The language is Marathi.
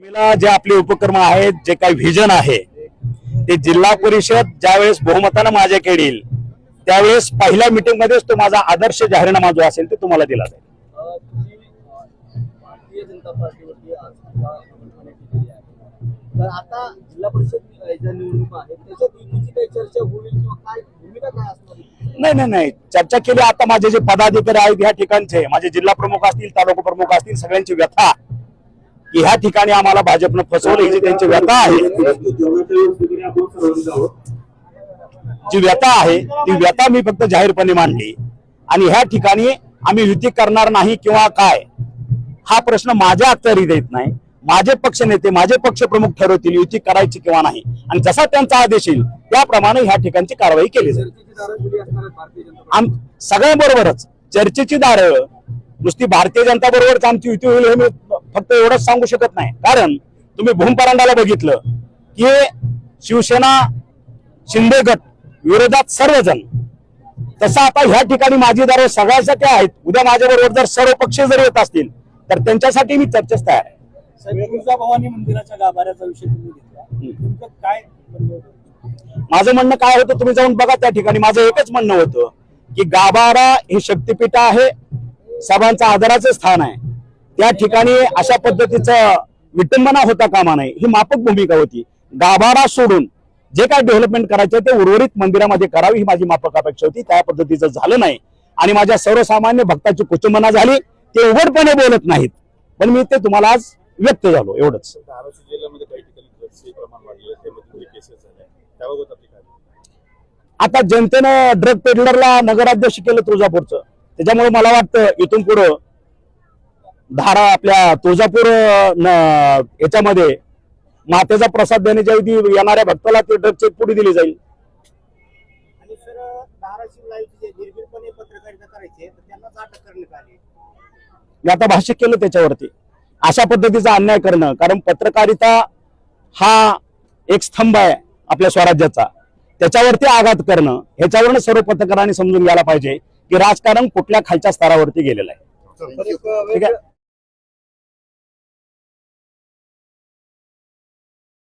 तुम्हाला जे आपले उपक्रम आहेत, जे काही व्हिजन आहे, ते जिल्हा परिषद ज्यावेळेस बहुमतानं माझ्याकडे येईल त्यावेळेस पहिल्या मीटिंग मध्येच तो माझा आदर्श जाहीरनामा जो असेल ते तुम्हाला दिला जाईल. भारतीय जनता पार्टीवरती आज तर आता जिल्हा परिषद ज्या निवडणुका आहेत त्याच्यात युतीची काही चर्चा होईल किंवा काय भूमिका काय असणार? नाही चर्चा केली. आता माझे जे पदाधिकारी आहेत ह्या ठिकाणचे, माझे जिल्हा प्रमुख असतील, तालुका प्रमुख असतील, सगळ्यांची व्यथा की ह्या ठिकाणी आम्हाला भाजपनं फसवलं ही त्यांची व्यथा आहे, जी व्यथा आहे ती व्यथा मी फक्त जाहीरपणे मांडली. आणि ह्या ठिकाणी आम्ही युती करणार नाही किंवा काय हा प्रश्न माझ्या अखत्यारीत येत नाही. माझे पक्ष नेते, माझे पक्ष प्रमुख ठरवतील युती करायची किंवा नाही, आणि जसा त्यांचा आदेश येईल त्याप्रमाणे ह्या ठिकाणची कारवाई केली जाईल. सगळ्यांबरोबरच चर्चेची दारं नुसती भारतीय जनता बरोबरच आमची युती होईल हे मी फक्त एवढंच सांगू शकत नाही. कारण तुम्ही भूमपरांडाला बघितलं की शिवसेना शिंदे गट विरोधात सर्वजण, तसं आता ह्या ठिकाणी माझी दारं सगळ्यासाठी आहेत. उद्या माझ्या बरोबर जर सर्व पक्ष जर येत असतील तर त्यांच्यासाठी मी चर्चेस तयार आहे. तुळजाभवानी मंदिराच्या गाभाऱ्याचा विषय तुम्ही घेतला, काय माझं म्हणणं काय होतं तुम्ही जाऊन बघा त्या ठिकाणी. माझं एकच म्हणणं होतं की गाभारा हे शक्तिपीठ आहे, सर्वांचं आदराचं स्थान आहे. त्या ठिकाणी अशा पद्धतीचं विटंबना होता कामा नये, ही माफक भूमिका होती. गाभारा सोडून जे काय डेव्हलपमेंट करायचं ते उर्वरित मंदिरामध्ये करावी ही माझी माफक अपेक्षा होती. त्या पद्धतीचं झालं नाही आणि माझ्या सर्वसामान्य भक्ताची कुचंबना झाली. ते उघडपणे बोलत नाहीत, पण मी ते तुम्हाला आज व्यक्त झालो एवढंच. धाराशिव जिल्ह्यामध्ये काही ठिकाणी ड्रग्सचे प्रमाण वाढले, त्यामध्ये केसेस झाल्या, त्याबाबत आपली काय? आता जनतेनं ड्रग पेडलरला नगराध्यक्ष केलं तुळजापूरचं, त्याच्यामुळे मला वाटतं इथून पुढं आपल्या तुळजापूर याच्यामध्ये मातेचा प्रसाद देण्याच्या ऐवजी येणाऱ्या भक्ताला ते ड्रगची पुडी दिली जाईल. आणि सर धाराशिव लाईव्ह जे निर्भीडपणे पत्रकारिता करायचे तर त्यांना अटक करण्यात आली. मी आता भाष्य केलं त्याच्यावरती. अशा पद्धतीचा अन्याय करणं, कारण पत्रकारिता हा एक स्तंभ आहे आपल्या स्वराज्याचा, त्याच्यावरती आघात करणं, ह्याच्यावरून सर्व पत्रकारांनी समजून घ्यायला पाहिजे की राजकारण कुठल्या खालच्या स्तरावरती गेलेलं आहे. ठीक आहे.